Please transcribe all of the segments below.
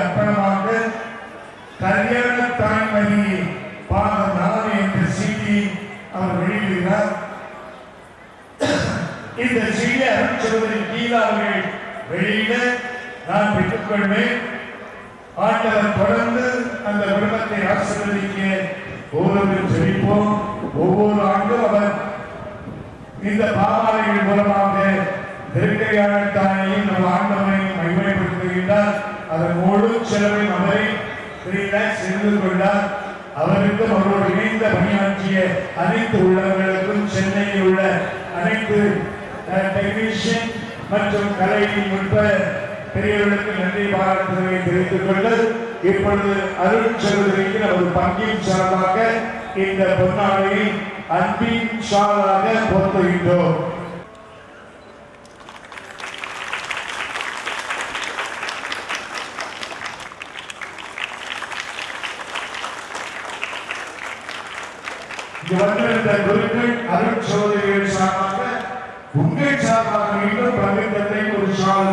அர்ப்பணமாக கல்யாண தாய்மணி பாகம் 4 என்ற செய்தி அவர் வெளியிடுகிறார். இந்த செய்தி அருட்சகோதரி கீதா அவர்கள் வெளியிட நான் பெற்றுக்கொள்வேன். ஆண்டவர் தொடர்ந்து அந்த குடும்பத்தை ஆசீர்வதிக்க ஒவ்வொரு ஜெபிப்போம். ஒவ்வொரு ஆண்டும் அவர் இந்த பாமாலைகள் மூலமாக நெருக்கடியான தாயையும் நம்ம ஆண்டவரையும் மகிமைப்படுத்துகின்றார். அதன் முழு செலவையும் அவரை 3 lakhs செய்து கொண்டார். அவருக்கும் அவரோடு இணைந்த பணியாற்றிய அனைத்து உள்ளவர்களுக்கும் சென்னையில் உள்ள அனைத்து டெக்னீஷியன் மற்றும் கலை நுட்ப பெரியவர்களுக்கு நன்றி பாராட்டுதலை தெரிவித்துக் கொண்டு இப்பொழுது அருட்சகோதரிக்கு நமது பங்கின் சார்பாக இந்த பொன்னாளையை அன்பின் ஷாலாக போற்றுகின்றோம். வந்திருந்த குருக்கள் அருட்சகோதரிகள் சார்பாக உங்கள் சார்பாக மீண்டும் பகிர்ந்தத்தை ஒரு ஷால்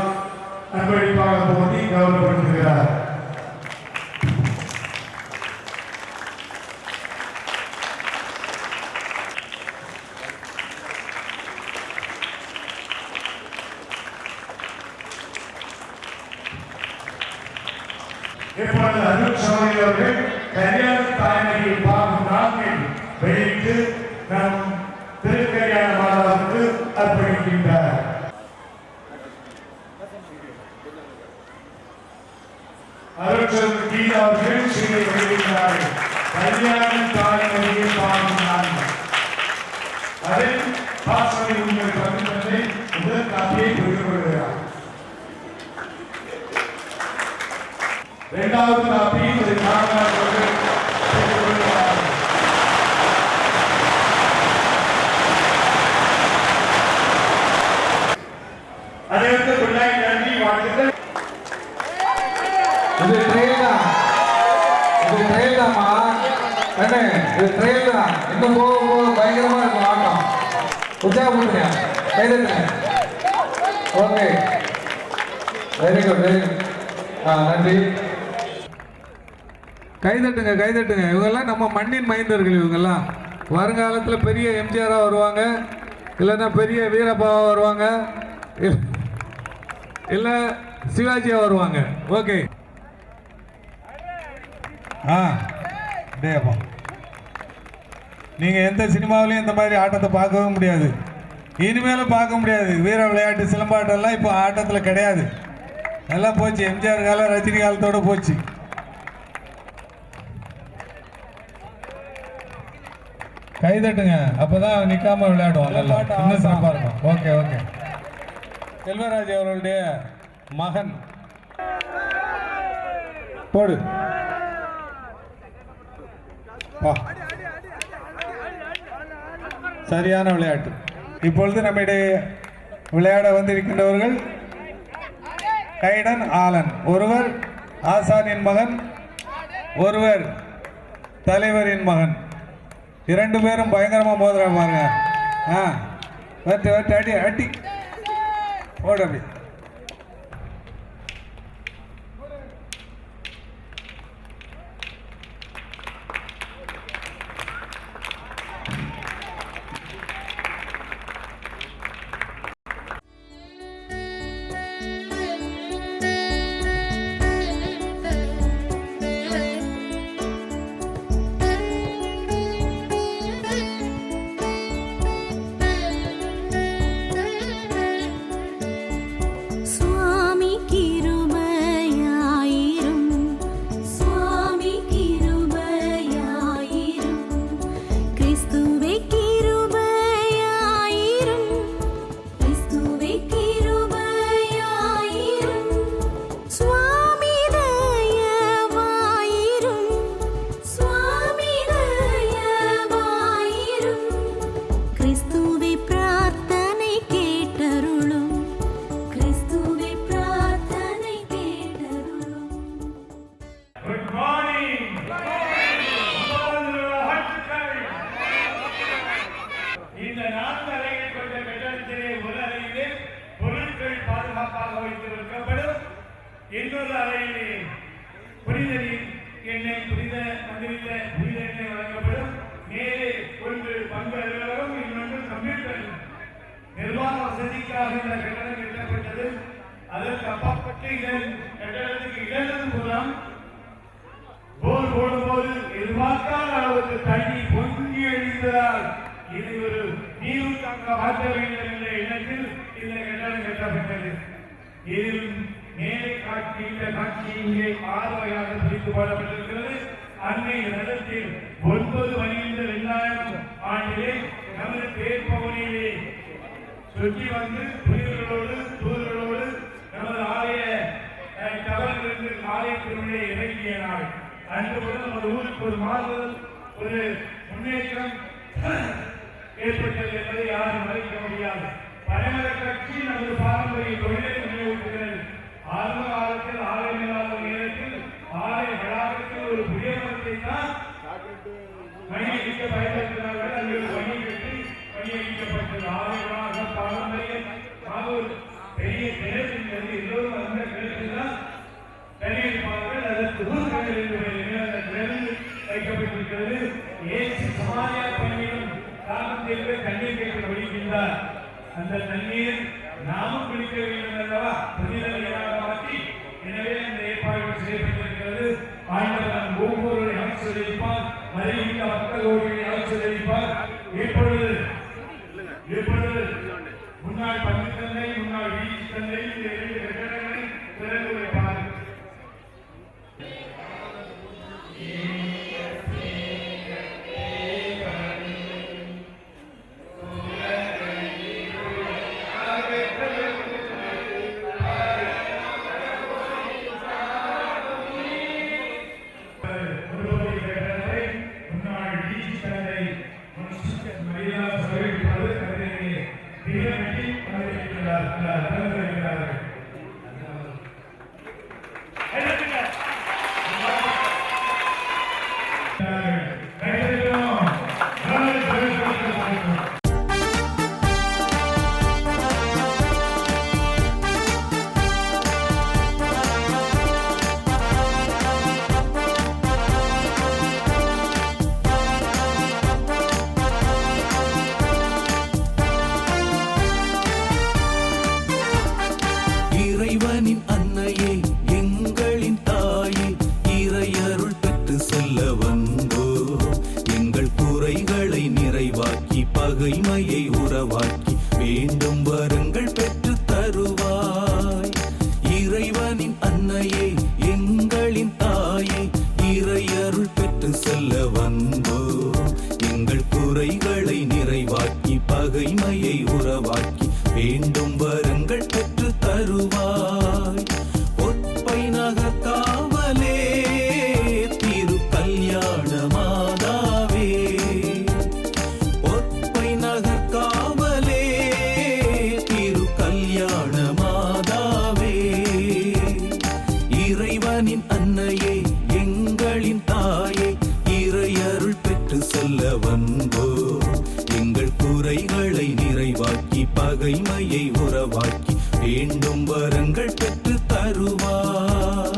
அன்பளிப்பாக போட்டி கௌரவப்படுத்துகிறார். இப்பொழுது அருட்சகோதரி அவர்கள் கல்யாண தாய்மணி பாகம் 4 வெளியிட்டு நம் திருக்கல்யாண மாதாவுக்கு அர்ப்பணிக்கின்றார். அருட்சகோதரி கீதா அவர்கள் செய்தி வெளியிட்டார்கள். கல்யாண தாய்மணி பாகம் 4 அதில் பாசனை உங்கள் பகிர்ந்ததை முதல் காப்பியை பெற்றுக் கொள்கிறார். இரண்டாவது காப்பியை அனைவருக்கு பிள்ளாய் நன்றி வாழ்த்துக்கள். இது ட்ரெயிலாமா அண்ணே, இது ட்ரெயில் தான். இன்னும் போக போக பயங்கரமா இருக்கும் ஆட்டம். உற்சாகப்படுத்துங்க, கைதட்டுங்க. Okay, very good very good. நன்றி. கைதட்டுங்க கைதட்டுங்க. இவங்கெல்லாம் நம்ம மண்ணின் மைந்தர்கள். இவங்கெல்லாம் வருங்காலத்தில் பெரிய எம்ஜிஆராக வருவாங்க, இல்லைன்னா பெரிய வீரப்பாவாக வருவாங்க, இல்லை சிவாஜியாக வருவாங்க. ஓகே. டேப்பா, நீங்கள் எந்த சினிமாவிலையும் இந்த மாதிரி ஆட்டத்தை பார்க்கவே முடியாது, இனிமேலும் பார்க்க முடியாது. வீர விளையாட்டு சிலம்பாட்டம்லாம் இப்போ ஆட்டத்தில் கிடையாது, எல்லாம் போச்சு. எம்ஜிஆர் காலம் ரஜினி காலத்தோடு போச்சு. கைதட்டுங்க, அப்போதான் நிற்காம விளையாடுவோம், நல்லா இன்னும் சிறப்பாக இருக்கும். Okay okay. செல்வராஜ் அவர்களுடைய மகன் போடு. சரியான விளையாட்டு. இப்பொழுது நம்மிடையே விளையாட வந்திருக்கின்றவர்கள் கைடன் ஆலன். ஒருவர் ஆசானின் மகன், ஒருவர் தலைவரின் மகன். 2 பேரும் பயங்கரமா மோதுறாங்க பாருங்க. வெட்டு வெட்டு அடி அடி ஓட. அப்படி இன்னொரு அறையிலே புனித எண்ணெய் புனித மந்திரித்த புனித எண்ணெய் வழங்கப்படும். மேலே ஒன்று பங்கு அலுவலகம், இன்னொன்று கம்ப்யூட்டர் நிர்வாக வசதிக்காக இந்த கட்டடம் கட்டப்பட்டது. அதற்கு அப்பாற்பட்டு இதன் கட்டடத்துக்கு இடது புறம் போர் போடும்போது எதிர்பார்க்காத அளவுக்கு தண்ணி பொங்கி எழுந்ததால் இது ஒரு நீரூற்றாக மாற்ற வேண்டும் என்ற எண்ணத்தில் இந்த கட்டடம் கட்டப்பட்டது. இதில் மேலே காட்சியுள்ள காட்சி இங்கே 6 வகையாக பிரித்து போடப்பட்டிருக்கிறது. அன்னை நடத்தில் 9/12/2000 ஆண்டிலே நமது பேர்பவனிலே சுற்றி வந்து புனிதர்களோடு தூதர்களோடு நமது ஆலய கவர்களிருந்து ஆலயத்தினுடைய இறங்கிய நாள். அன்று முதல் நமது ஊருக்கு ஒரு மாறுதல், ஒரு முன்னேற்றம் ஏற்பட்டது என்பதை யாரும் மறைக்க முடியாது. பரமர கட்சி நமது பாரம்பரிய தொழிலை முன்னேற்றுகிறது. ஆரம்ப காலத்தில் ஆலயம் இல்லாத நேரத்தில் ஆலய வளாகத்தில் ஒரு புதிய மரத்தை தான் மணியடிக்க பயன்படுத்தினார்கள். அங்கு ஒரு மணி கட்டி மணியடிக்கப்பட்டது. ஆலய வளாகம் பாரம்பரியம் ஒரு பெரிய கிணறு, எல்லோரும் அந்த கிணற்றில் தான் தண்ணீர்ப்பார்கள். அதற்கு வைக்கப்பட்டிருக்கிறது. ஏசி சமாரியா பணியிலும் காலத்திற்கு தண்ணீர் கேட்டு ஒழிக்கின்றார். அந்த தண்ணீர் நாமும் குளிக்க வேண்டும் அல்லவா, புனிதர்களாக மாற்றி. எனவே இந்த ஏற்பாடுகள் செய்யப்பட்டிருக்கிறது. ஆண்டவன் ஒவ்வொரு ஆசீர்வதிப்பார், மறைந்த மக்களோடு ஆசீர்வதிப்பார். இப்பொழுது முன்னாள் பங்கு தந்தை, முன்னாள் வீழ்ச்சி தந்தை, இந்த 2 கட்டடங்களை திறந்து வைப்பார். பகைமையை உறவாக்கி வேண்டும் வரங்கள் பெற்று தருவாய். இறைவனின் அன்னையே எங்களின் தாயே, இறையருள் பெற்று செல்ல வந்தோ. எங்கள் குறைகளை நிறைவாக்கி பகைமையை உறவாக்கி வேண்டும் வரங்கள் பெற்று தருவாய். ஒற்பை நகர் காவலே திரு கல்யாண மாதாவே, இறைவனின் அன்னையே எங்களின் தாயே, இறையருள் பெற்று செல்ல வந்தோ. எங்கள் குறைகளை நிறைவாக்கி பகைமையை உறவாக்கி வேண்டும் வரங்கள் பெற்று தருவாய்.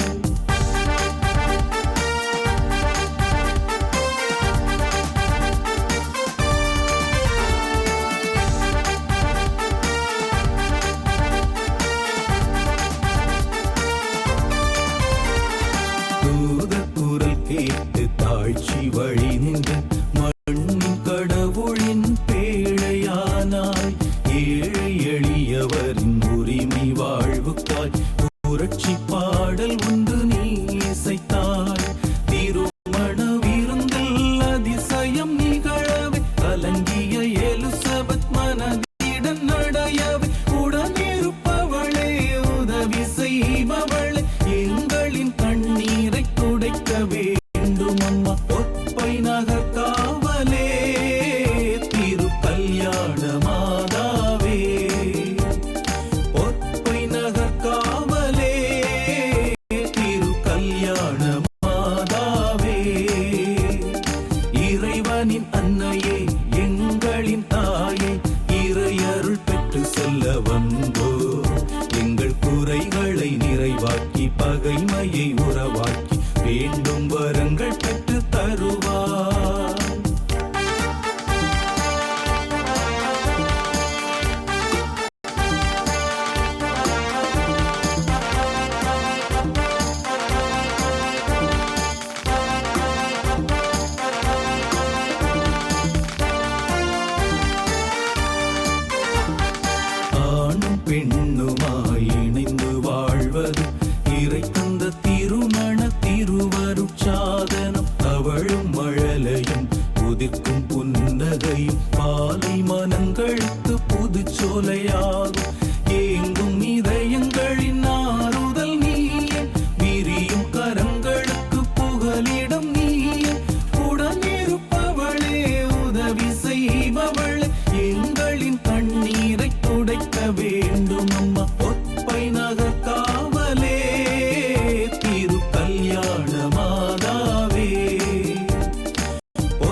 கேட்டு தாழ்ச்சி வழி நின்று மண்ணின் கடவுளின் பேழையானாய். ஏழை எளியவரின் உரிமை வாழ்வுக்காய் புரட்சி பாடல் உண்டு நீ இசைத்தாய். திருமண விருந்தில் அதிசயம் நிகழவே கலங்கிய எலிசபெத் மனதிடன் நடையவே உடனிருப்பவளே உதவி செய்பவளே, எங்களின் கண்ணீரை துடைக்கவே அம்மா. ஒற்பை நகர் காவலே திரு கல்யாண மாதாவே, ஒற்பை நகர் காவலே திரு கல்யாண மாதாவே. இறைவனின் அன்னையே எங்களின் தாயே, இறையருள் பெற்று செல்ல வந்தோ. எங்கள் குறைகளை நிறைவாக்கி பகைமையை உறவாக்கி வேண்டும் வரங்கள் பெற்று தருவார். ஆணும் பெண்ணுமாய் இணைந்து வாழ்வது இறை தந்த திருமண திருவருட்சாதனம். அவளும் மழலையும் உதிர்க்கும் புன்னகையும் பாலை மனங்களுக்கு புதுச்சோலையாகும். ஏங்கும் இதயங்களின் ஆறுதல் நீயே, விரியும் கரங்களுக்கு புகலிடம் நீயே. உடனிருப்பவளே உதவி செய்பவளே, எங்களின் கண்ணீரை துடைக்க வேண்டும் அம்மா. ஒப்பை நகர் காவலே திரு கல்யாண மாதாவே.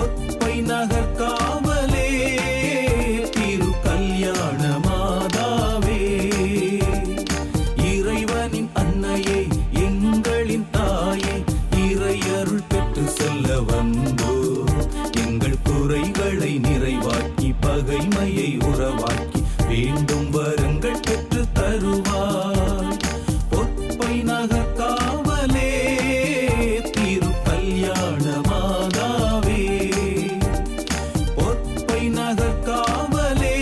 ஒப்பை நகர் காவலே திரு கல்யாண மாதாவே. இறைவனின் அன்னையே எங்களின் தாயே, இறையருள் பெற்று செல்ல வந்தோ. எங்கள் குறைகளை நிறைவாக்கி பகைமையை உறவாக்கி வேண்டும் வரங்கள் பெற்று தருவார். ஒப்பை நகர் காவலே திரு கல்யாண மாதாவே. ஒப்பை நகர் காவலே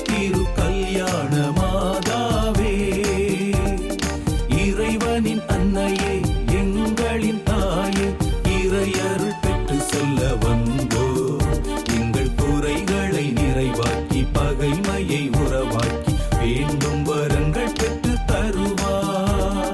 திரு கல்யாண மாதாவே. இறைவனின் அன்னையே எங்களின் தாயே, இறையருள் பெற்று செல்ல வந்தோ. எங்கள் குறைகளை நிறைவாக்கி பகைமையை உறவாக்கி வேண்டும் வரங்கள் பெற்று தருவார்.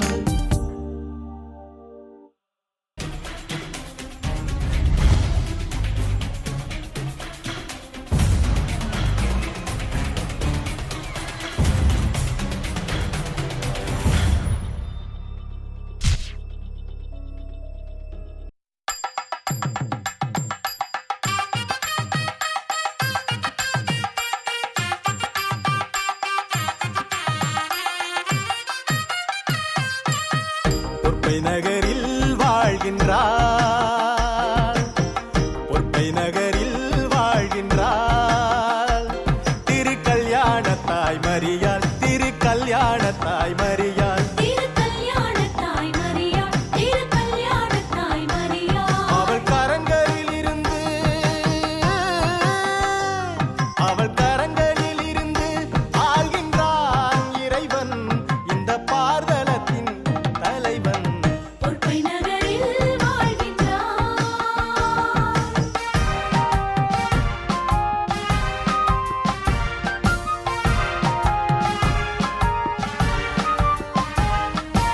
பொற்பை நகரில் வாழ்கின்றார், பொற்பை நகரில் வாழ்கின்றார். திரு கல்யாண தாய் மரியாள், திரு கல்யாண தாய் மரியாள். அவள் கரங்களில் இருந்து, அவள் கரங்களில் இருந்து ஆள்கின்றான் இறைவன், இந்த பார்தலத்தின் தலைவன். பொற்பை நகரில் வாழ்கின்றார்.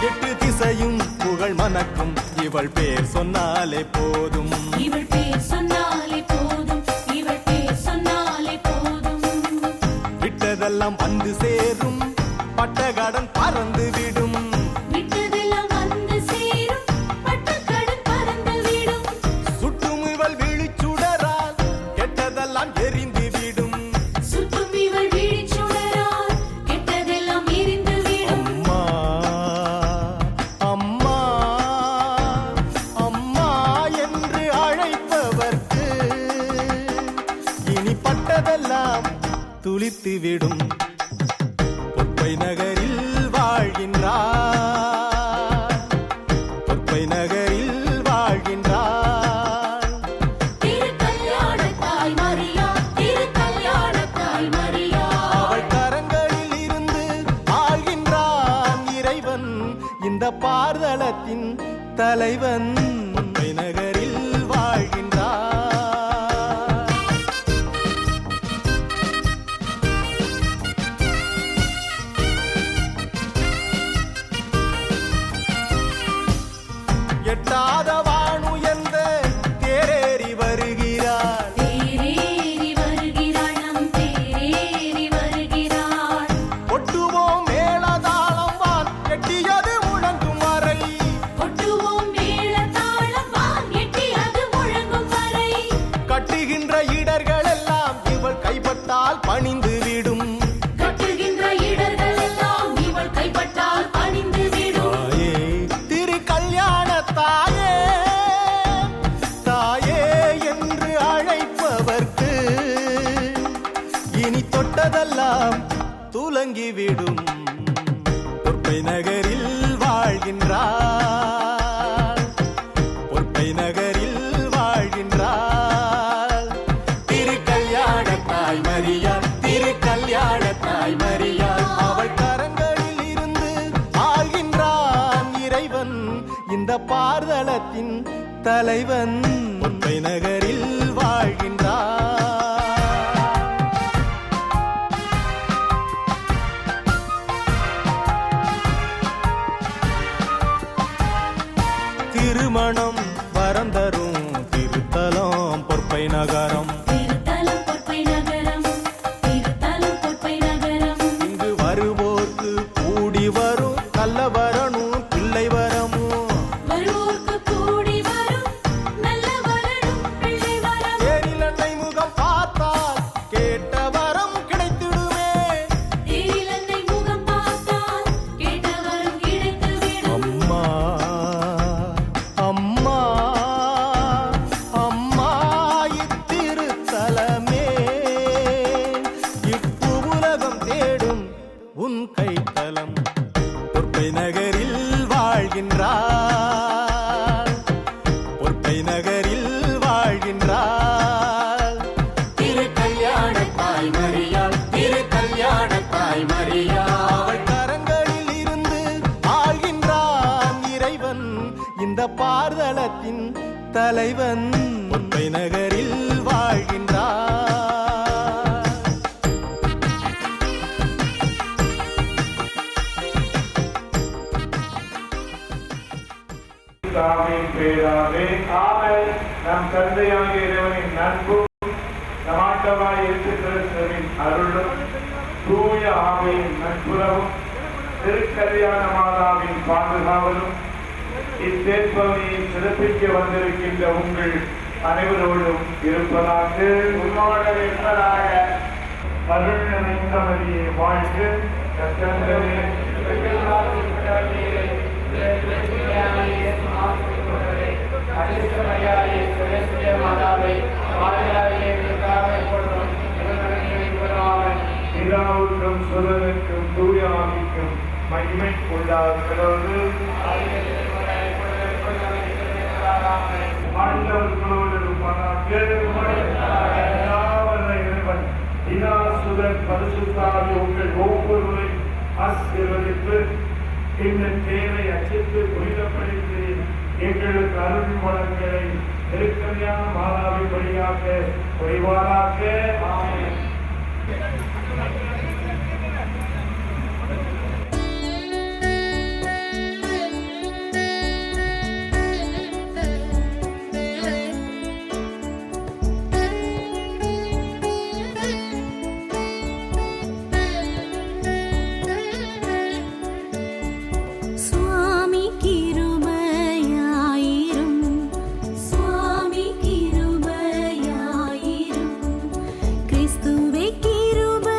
எட்டு திசையும் புகழ் மணக்கும் இவள் பேர் சொன்னாலே போதும். இவள் பேர் சொன்னாலே போதும், இவள் பேர் சொன்னாலே போதும். விட்டதெல்லாம் வந்து சேரும், பட்டகடன் பறந்து விடும். விட்டதெல்லாம் வந்து சேரும், பட்டக்கடன் பறந்து விடும். சுட்டும் இவள் விழிச்சுடரால் கெட்டதெல்லாம் எரிந்து விடும். சுற்றும் இவள் விழிச்சுடரால் கெட்டதெல்லாம் எரிந்து விடும். அம்மா அம்மா அம்மா என்று அழைப்பவர்க்கு இனி பட்டதெல்லாம் துளித்து விடும். பொற்பை நகரில் வாழ்கின்றார், பொற்பை நகரில் வாழ்கின்றார். திரு கல்யாண தாய் மரியா, திரு கல்யாண தாய் மரியா. அவள் கரங்களில் இருந்து ஆள்கின்றான் இறைவன், இந்த பார்தலத்தின் தலைவன். பொற்பை நகரில் வாழ்கின்றார். எட்டாத வானு எந்த தேரேறி வருகிறாள். தேரேறி வருகிறாள், நம் தேரேறி வருகிறாள். ஒட்டுவோம் மேளதாளம் வான் எட்டியது முழங்கும் வரை. கொட்டுவோம் மேளதாளம் போய்விடும். பொற்பை நகரில் வாழ்கின்றாள், பொற்பை நகரில் வாழ்கின்றாள். திருக்கல்யாணத்தாய் மரியாள், திருக்கல்யாணத்தாய் மரியாள். அவள் கரங்களில் இருந்து ஆள்கின்றான் இறைவன், இந்த பார்தலத்தின் தலைவன். பொற்பை நகரில் வாழ்கின்றான். திருமணம் வரம் தரும் திருத்தலம் பொற்பை நகரம், திருத்தலம் பொற்பை நகரம், திருத்தலம் பொற்பை நகரம். இங்கு வருவோர்க்கு கூடி வரும் நல்ல வரணும் பிள்ளை வரமும். வருவோர்க்கு கூடி வரும் நல்ல வரணும் பிள்ளை வரம். தேரில் அன்னை முகம் பார்த்தால் கேட்ட வரம் கிடைத்திடுமே. தேரில் அன்னை முகம் பார்த்தால் கேட்ட வரம் கிடைத்துவிடும். அம்மா அம்மா அம்மா இத்திருத்தலமே இப்பு உலகம் தேடும் உன் கைத்தலம். பொற்பை நகரில் வாழ்கின்றாள், பொற்பை நகரில் வாழ்கின்றாள். திருக்கல்யாணத்தாய் மரியாள், திருக்கல்யாணத்தாய் மரியாள். அவள் கரங்களில் இருந்து ஆள்கின்றான் இறைவன், இந்த பார்தலத்தின் தலைவன். பொற்பை நகரில் வாழ்கின்றான். தாவின் பேராலே ஆமென். நம் தந்தையாகிய இறைவனின் நட்பும் நம் ஆண்டவராகிய இயேசு கிறிஸ்துவின் அருளும் தூய ஆவியின் நட்புறவும் திருக்கல்யாண மாதாவின் பாதுகாவலும் இத்தேற்பகுதியை சிறப்பிக்க வந்திருக்கின்ற உங்கள் அனைவரோடும் இருப்பதாக உன்னோடு இருப்பதாக. அருள் நிறைந்தவரியே வாழ்க. கர்த்தரே பிதாவுக்கும் சுதனுக்கும் தூய ஆவிக்கும் மகிமை உண்டாகிறது. ஆண்டவர்களோடு இருப்பதாக. இறைவன் பிதா சுதன் பரிசுத்த ஆவி உங்கள் ஒவ்வொருவரையும் ஆசீர்வதித்து இந்த தேவை அச்சிட்டு புனிதப்படுத்தி எங்களுக்கு அருள் வளங்களை திருக்கல்யாண மாதாவின் வழியாக புரிவாராக. ஆமென். சுவாமி கிருபையாயிரும், சுவாமி கிருபையாயிரும், கிறிஸ்துவே கிருபையாயிரும்.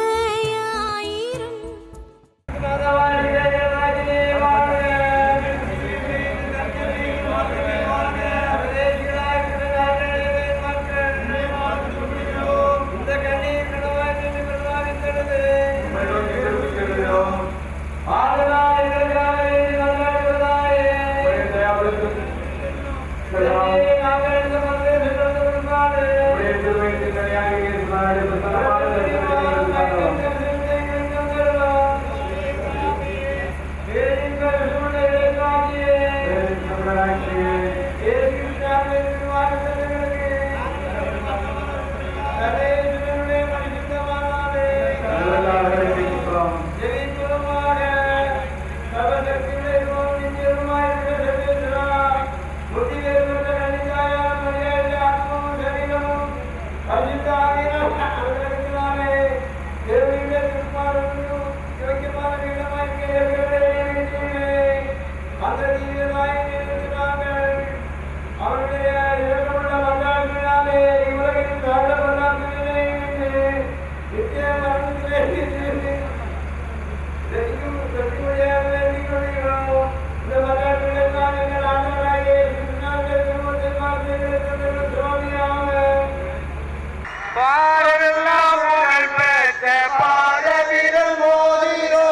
பாடெல்லாம் புகழ் பெற்ற பாடலில் மோதிரோ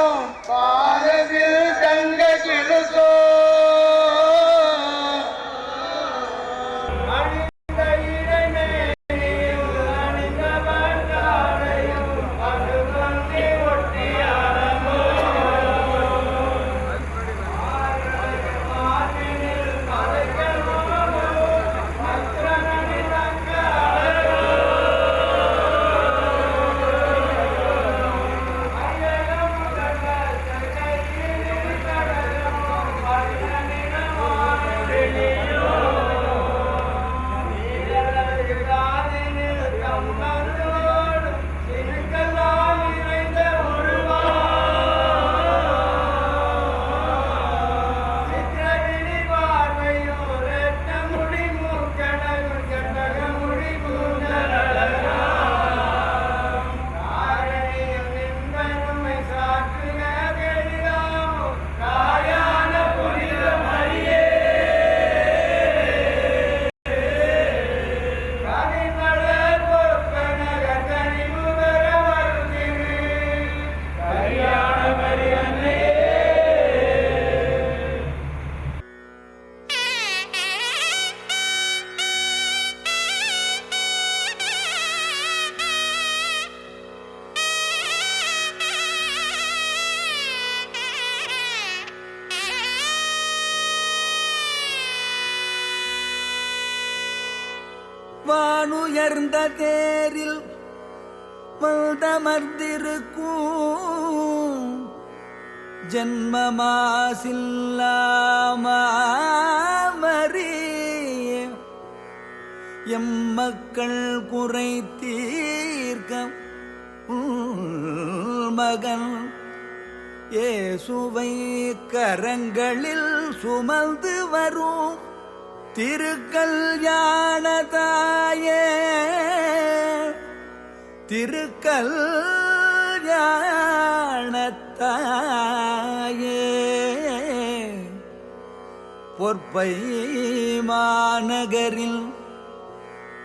வானுயர்ந்த தேரில் வந்தமர்ந்திருக்கும் ஜன்மமாசில்லாமறி எம்மக்கள் குறை தீர்க்க மகன் இயேசுவை கரங்களில் சுமந்து வரும் திருக்கல்யாணத்தாயே திருக்கல்யாணத்தாயே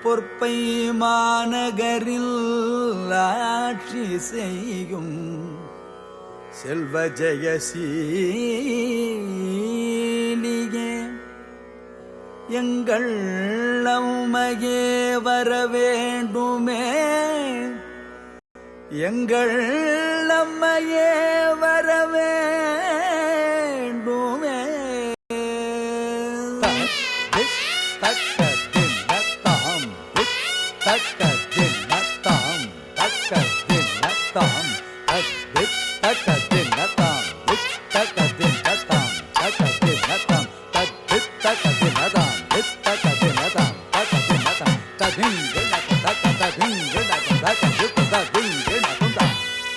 பொற்பை மாநகரில் ஆட்சி செய்யும் செல்வ ஜெயசீலியே எங்கள் அம்மையே வர வேண்டுமே எங்கள் அம்மையே வர வேண்டுமே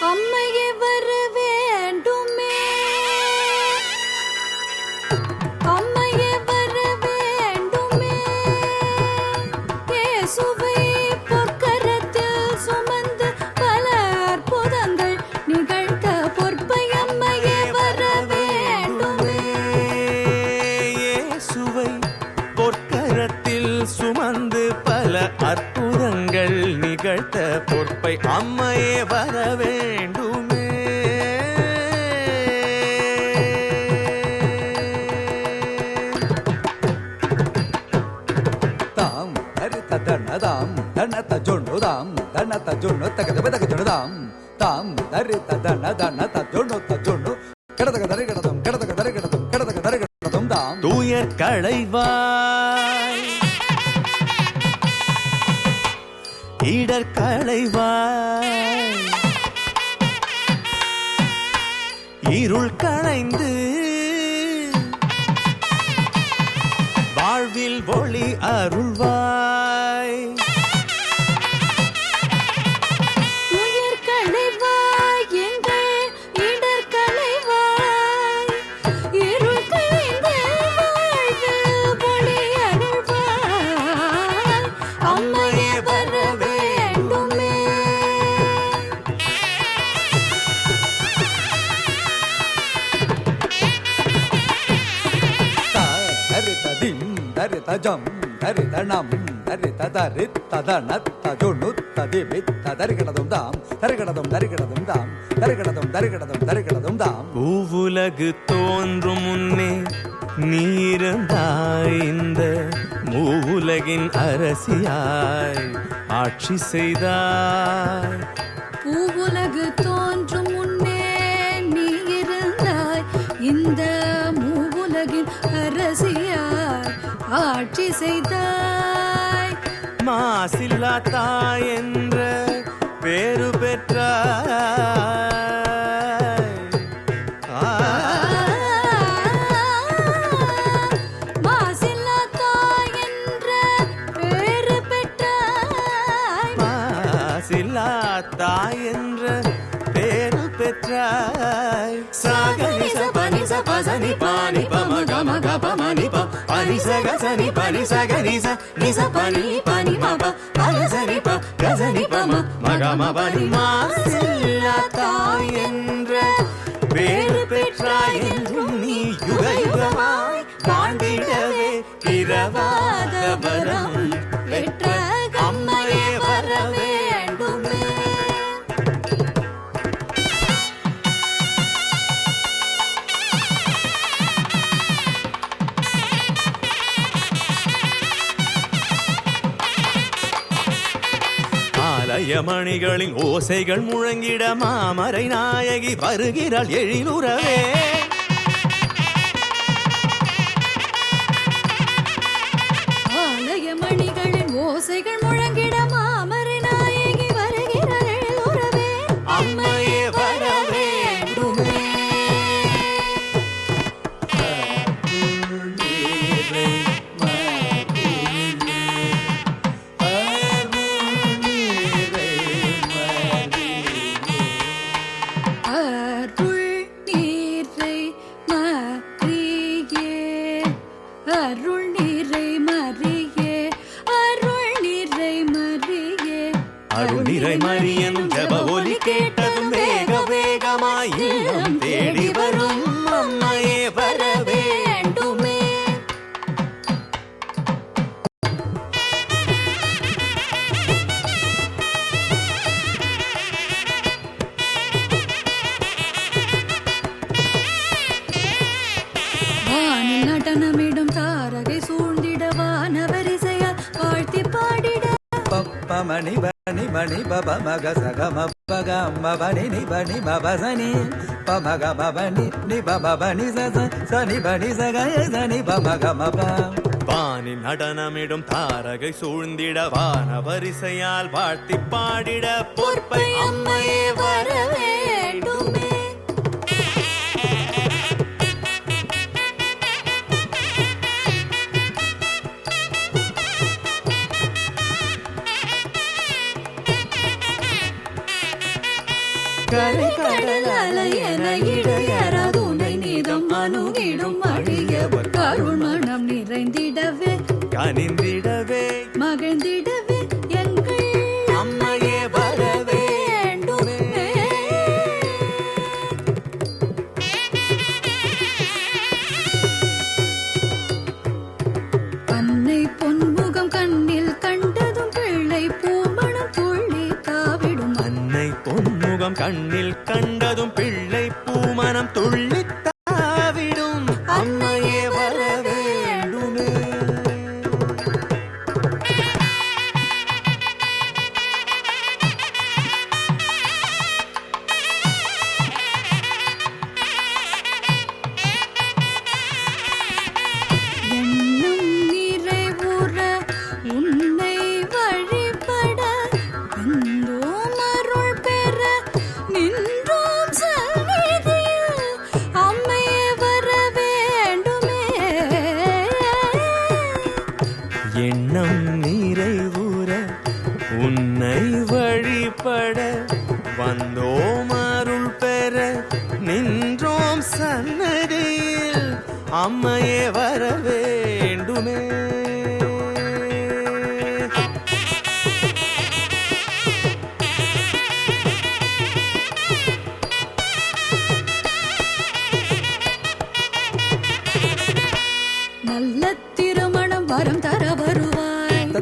அம்மையே வர வேண்டுமே அம்மையே வர வேண்டுமே இயேசுவை பொற்கரத்தில் சுமந்து பல அற்புதங்கள் நிகழ்த்த பொற்பை அம்மையே வர வேண்டுமே இயேசுவை பொற்கரத்தில் சுமந்து பல அற்புதங்கள் நிகழ்த்த பொற்பை அம்மையே வர வேண்டுமே தாம் ஹரித தனதாம் தனத ஜொண்ணுதாம் தனத ஜொண்ணு தகதபதக ஜொண்ணுதாம் தாம் ஹரித தனத ஜொண்ணு தஜொண்ணு கடதக தரிகடதம் கடதக தரிகடதம் கடதக தரிகடதம் தாம் தூயர் களைவாய் இடர் களைவாய் இருள் களைந்து வாழ்வில் ஒளி அருள்வாய் உயிர் களைவாய் எங்கள் இடர் களைவாய் இருள் களைந்து வாழ்வில் ஒளி அருள்வாய் அம்மையே வர வேண்டுமே ஹரித திம் ஹரித ஜம் ஹரித நம் ஹரித தரித்த தனத்த ஜொண்ணு ததிபித் தரிகடதம் தாம் தரிகடதம் தரிகடதம் தாம் தரிகடதம் தரிகடதம் தரிகடதம் தாம் பூவுலகு தோன்றும் முன்னே நீருந்தாய் இந்த மூவுலகின் அரசியாய் ஆட்சி செய்தாய் பூவுலகு தோன்றும் முன்னே நீ இருந்தாய் இந்த மூவுலகின் அரசியாய் ஆட்சி செய்தாய் மாசில்லா தாய் என்ற பேரு பெற்றாய் மாசில்லா தாய் என்ற பேரு பெற்றாய் மாசில்லா தாய் என்ற பேரு பெற்றாய் சாகரி சபனி சபசனி பானி பம கம கபமனி ப பனி சக சனி பனி சகரி ச நிச பனி பனி மப பகசனி ப கசனி பம மகம பனி மாசில்லா தாய் என்ற பேரு பெற்றாய் என்றும் நீ யுக யுகமாய் காண்டிடவே பிறவாத வரம் பெற்ற அம்மையே வர வேண்டுமே ஆலயமணிகளின் ஓசைகள் முழங்கிட மாமரை நாயகி வருகிறாள் எழிலுறவே ஆலயமணிகளின் ஓசை ஓசைகள் முழங்கிட மாமரை நாயகி வருகிறாள் உறவே அம்மையே வர வேண்டுமே. அருள் நீரை மறியே அருள் நீரை மறியே அருள் நீரை மறியே அருள் நிறை மரியன் ஜப ஒலி கேட்டதும் வேக வேகமாய் இல்லம் தேடி வரும் அம்மையே வர வேண்டுமே. வானில் நடனமிடும் தாரகை சூழ்ந்திட வானவரிசையால் வாழ்த்தி பாடிட பப்பமணி பணி மணி பப மக சகம பக அம்ம பணி நி பணி மபசனி பமக மபனி நி பபனி சச சனி பணி சகய சனி பமக மப. வானில் நடனமிடும் தாரகை சூழ்ந்திட வான வரிசையால் வாழ்த்தி பாடிட பொற்பை அம்மையே வர வேண்டுமே. கரை கடல் அலையென இடையறாதுனை நீதம் அணுகிடும் அழியவர் கருள் மனம் நிறைந்திடவே கனிந்திடவே மகிழ்ந்திடவே எங்கள் அம்மையே வர வேண்டுமே. அன்னை பொன்முகம் கண்ணில் கண்டதும் பிள்ளை பூமணம் துள்ளி தாவிடும் அன்னை பொன்முகம் கண்ணில் கண்டதும் பிள்ளை பூமனம் துள்ளித் தாவிடும் அம்மையே வர வேண்டுமே. எண்ணம் நிறைவுற உன்னை வழிபட வந்தோம் அருள் பெற நின்றோம் சந்நிதியில் அம்மையே வர வேண்டுமே. எண்ணம் நிறைவுற உன்னை வழிபட வந்தோம் அருள் பெற நின்றோம் சன்னதியில் அம்மையே வர வேண்டுமே. நல்ல திருமணம் வரம் தர வருவாய்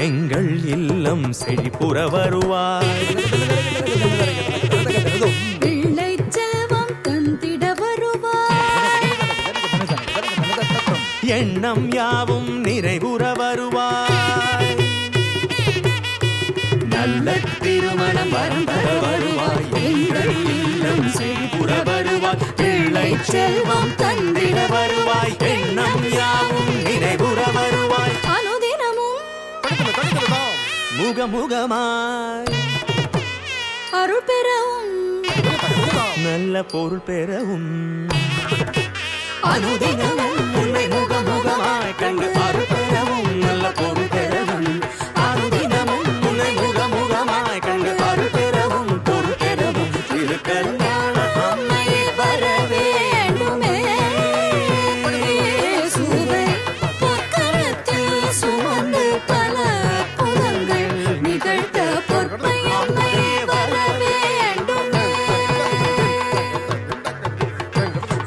எங்கள் இல்லம் செழிப்புற வருவாய். பிள்ளை செல்வம் தந்திட வருவாய் எண்ணம் யாவும் நிறைவுற வருவாய். நல்ல திருமணம் வரம் தர வருவாய். எங்கள் இல்லம் செழிப்புற வருவாய். பிள்ளை செல்வம் தந்திட வருவாய். எண்ணம் யாவும் நிறைவுற வருவாய். அனுதினமும் முகமுகமாய் அருள் பெறவும் நல்ல பொருள் பெறவும் அனுதினமும் உன்னை முகமுகமாய் கண்டு அருள் பெறவும் நல்ல பொருள் பெறவும் அனுதினமும் உன்னை முகமுகமாய் கண்டு அருள் பெறவும் பொருள் பெறவும் திருக்கருஞான அம்மையே வர வேண்டுமே. சுவை பொற்கரத்தில் சுமந்து பல புலங்கள் நிகழ்த்த பொற்பை அம்மையே வர வேண்டுமே.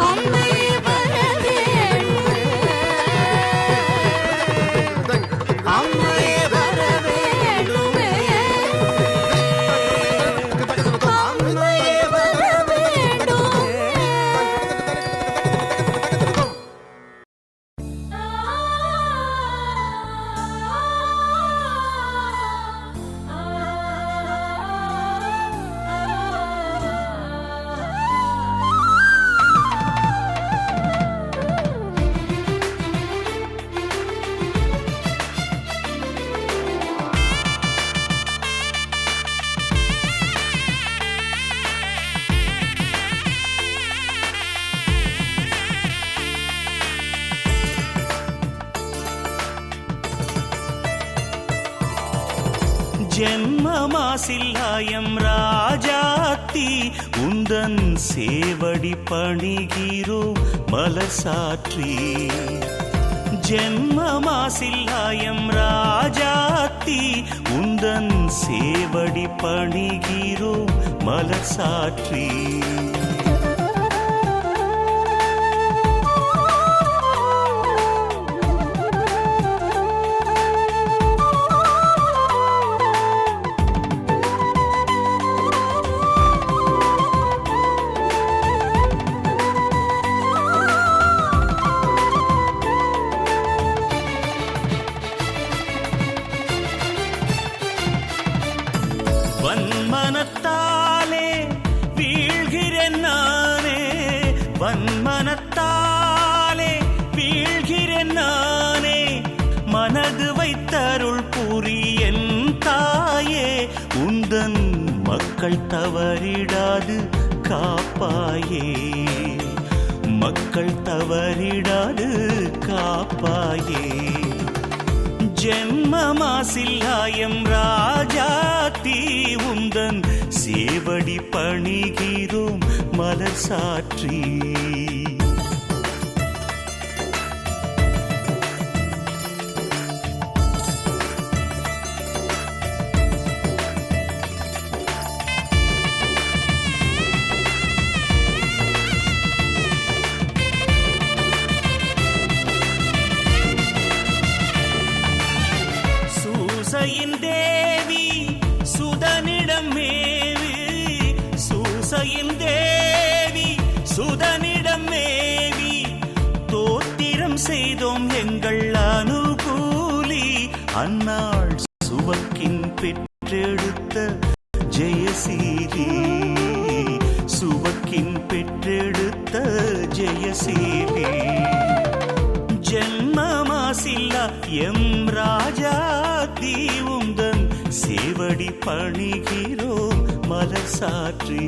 அம்மையே வர வேண்டுமே. அம்மையே வர வேண்டுமே. அம்மையே வர வேண்டுமே. ஜென்மமாசில்லாயம் ராஜாத்தி உந்தன் சேவடி பணிகிறோம் மலர் சாற்றி ஜென்மமாசில்லாயம் ராஜாத்தி உந்தன் சேவடி பணிகிறோம் மலர் சாற்றி வன்மனத்தாலே வீழ்கிறேன் நானே வன்மனத்தாலே வீழ்கிறேன் நானே மனது வைத்தருள் புரியன் தாயே உந்தன் மக்கள் தவறிடாது காப்பாயே மக்கள் தவறிடாது காப்பாயே ஜென்மமாசில்லாயம் ராஜாத்தி உந்தன் சேவடி பணிகிறோம் மலர் சாற்றி சூசையின் தேவி சுதனிடம் மேவி சூசையின் தேவி சுதனிடம் மேவி தோத்திரம் செய்தோம் எங்கள் அனுகூலி அன்னாள் சுவக்கின் பெற்றெடுத்த ஜெயசீலி சுவக்கின் பெற்றெடுத்த ஜெயசீலி ஜென்மமாசில்லா எம் ராஜாத்தி உந்தன் சேவடி பணிகிறோம் மலர் சாற்றி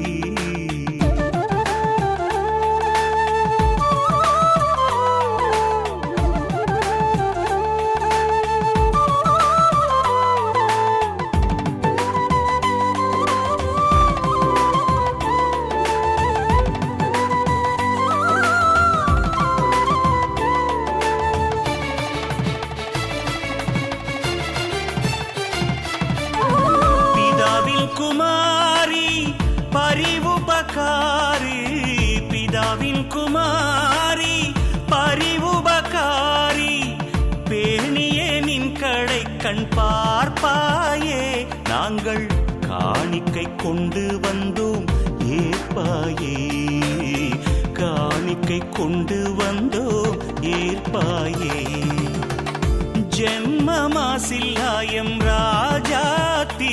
குமாரி பரிவுபகாரி பிதாவின் குமாரி பரிவுபகாரி பேணியே நின் கடை கண் பார்ப்பாயே நாங்கள் காணிக்கை கொண்டு வந்தோம் ஏற்பாயே காணிக்கை கொண்டு வந்தோம் ஏற்பாயே ஜென்மமாசில்லாயம் ராஜாத்தி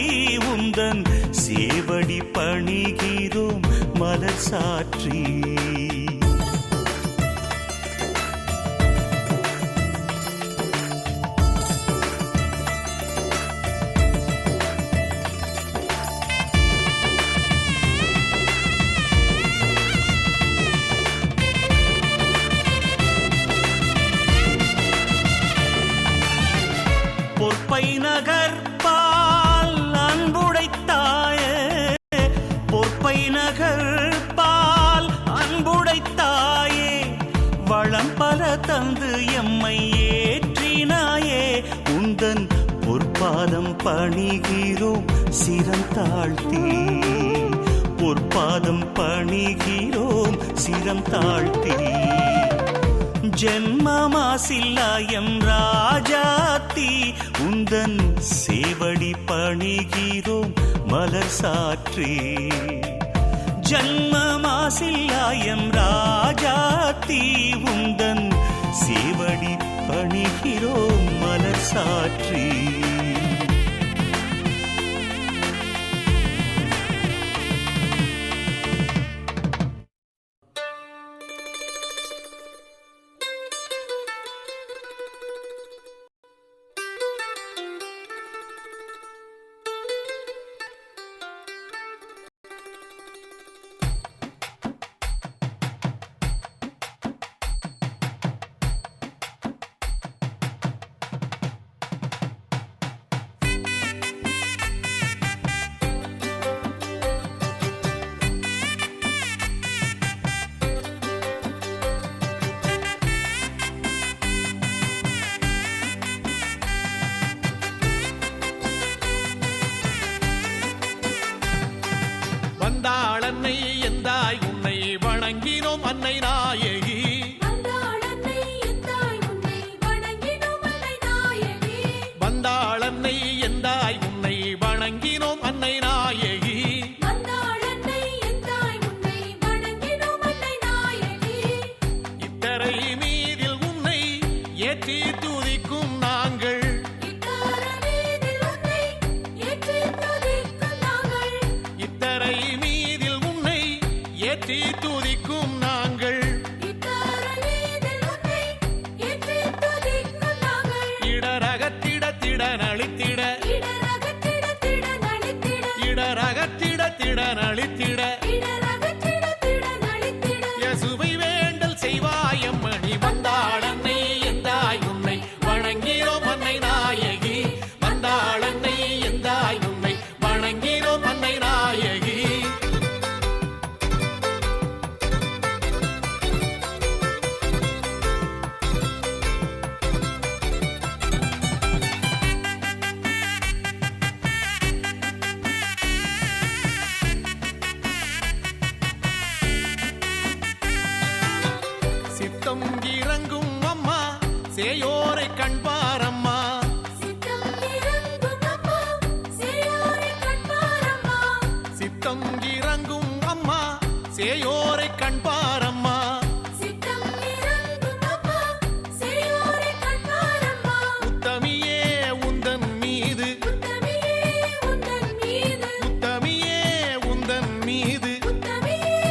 உந்தன் சேவடி பணிகிறோம் மலர் சாற்றி பொற்பை நகர் பால் அன்புடைத்தாயே பொற்பை நகர் பால் அன்புடைத்தாயே வளம் பல தந்து எம்மை ஏற்றினாயே உந்தன் பொற்பாதம் பணிகிறோம் சிரம் தாழ்த்தி பொற்பாதம் பணிகிறோம் சிரம் தாழ்த்தி ஜென்மமாசில்லாயம் ராஜாத்தி உந்தன் சேவடி பணிகிறோம் மலர் சாற்றி ஜன்மமாசில்லாயம் ராஜாத்தி உந்தன் சேவடி பணிகிறோம் மலர் சாற்றி ஏற்றி துதிக்கும் நாங்கள் இத்தருணீதில் உன்னை ஏற்றி துதிக்கும் நாங்கள். இடரகத்திட திடனளித்திட இடரகத்திட திடனளித்திட. இடரகத்திட திடனளித்திட இடரகத்திட திடனளித்திட. இயேசுவை வேண்டல் செய்வாயம்மணி வந்தாள் அன்னை எந்தாய் உன்னை வணங்கிறோம் அன்னை நாயகி வந்தாள் அன்னை எந்தாய் உன்னை வணங்கிறோம் அன்னை நாயகி சித்தம் இறங்கும் அம்மா சேயோரை கண்பாரம்மா சித்தம் இறங்கும் அம்மா சேயோரை கண்பாரம்மா. சித்தம் இறங்கும் அம்மா சேயோரை கண்பாரம்மா சித்தம் இறங்கும் அம்மா சேயோரை கண்பாரம்மா. உத்தமியே உந்தன் மீது உத்தமியே உந்தன் மீது. உத்தமியே உந்தன் மீது உத்தமியே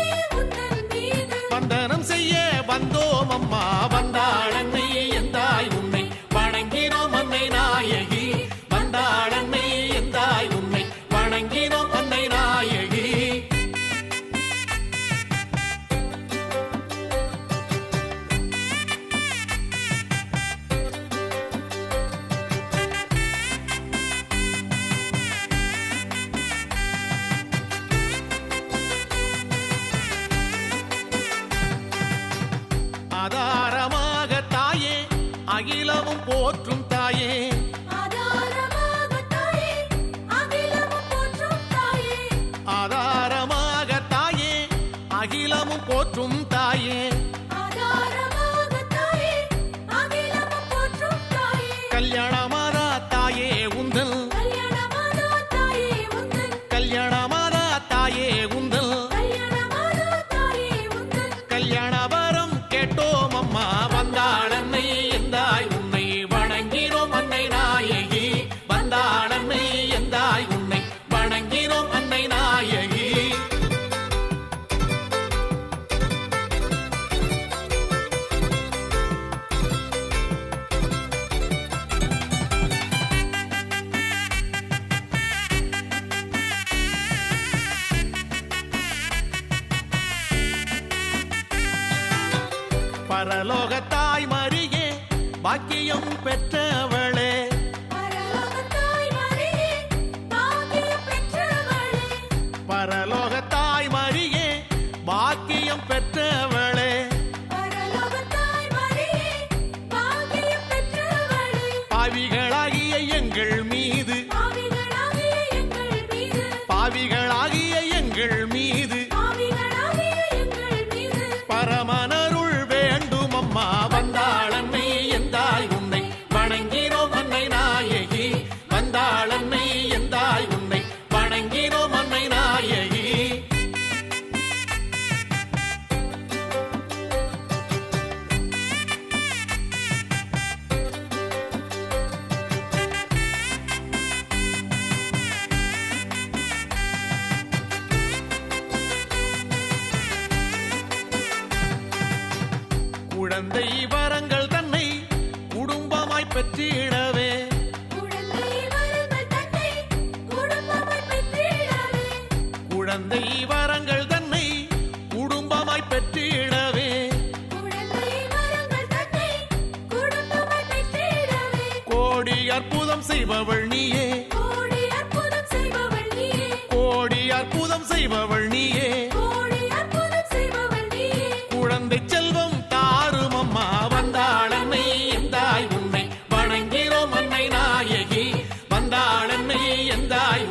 உந்தன் மீது. வந்தனம் செய்ய வந்தோம் அம்மா வந்தாள் அன்னை எந்தாய் உன்னை வணங்கினோம் அன்னை நாயகி வந்தாள் அன்னை எந்தாய் உன்னை வணங்கினோம் அன்னை நாயகி ஆதாரமாக தாயே அகிலமும் போற்றும் தாயே ஆதாரமாக தாயே அகிலமும் போற்றும் தாயே. ஆதாரமாக தாயே அகிலமும் போற்றும் தாயே ஆதாரமாக தாயே அகிலமும் போற்றும் தாயே. கல்யாணமாதா தாயே உந்தல் கல்யாணமாதா தாயே உந்தன். கல்யாணமாதா தாயே உந்தல் கல்யாணமாதா தாயே உந்தன். கல்யாணவரம் கேட்டோம் அம்மா வந்தாள் அன்னை எந்தாய் உன்னை வணங்கிறோம் அன்னை நாயகி வந்தாள் அன்னை எந்தாய் உன்னை வணங்கிறோம் அன்னை நாயகி பரலோக தாய் மரியே பாக்கியம் பெற்றவளே பரலோக தாய் மரியே பாக்கியம் பெற்றவளே. பரலோக தாய் மரியே பாக்கியம் பெற்றவளே பரலோக தாய் மரியே பாக்கியம் பெற்றவளே. பாவிகளாகிய எங்கள் மீது பாவிகளாகிய எங்கள் மீது. பாவிகளாகிய எங்கள் மீது பாவிகளாகிய எங்கள் மீது. பரமனருள் வேண்டும் அம்மா வந்தாள் அன்னை எந்தாய் உன்னை வணங்கிறோம் அன்னை நாயகி வந்தாள் அன்னை எந்தாய் உன்னை வணங்கிறோம் அன்னை நாயகி குழந்தை வரங்கள் தன்னை குடும்பமாய் பெற்றிடவே குழந்தை வரங்கள் தன்னை குடும்பமாய் பெற்றிடவே. குழந்தை வரங்கள் தன்னை குடும்பமாய் பெற்றிடவே குழந்தை வரங்கள் தன்னை குடும்பமாய் பெற்றிடவே. கோடி அற்புதம் செய்பவள் நீயே கோடி அற்புதம் செய்பவள் நீயே. கோடி அற்புதம் செய்பவள் நீயே கோடி அற்புதம் செய்பவள் நீயே. குழந்தை செல்வம் தாரும் அம்மா வந்தாள் அன்னை எந்தாய் உன்னை வணங்கிறோம் அன்னை நாயகி வந்தாள் அன்னை எந்தாய்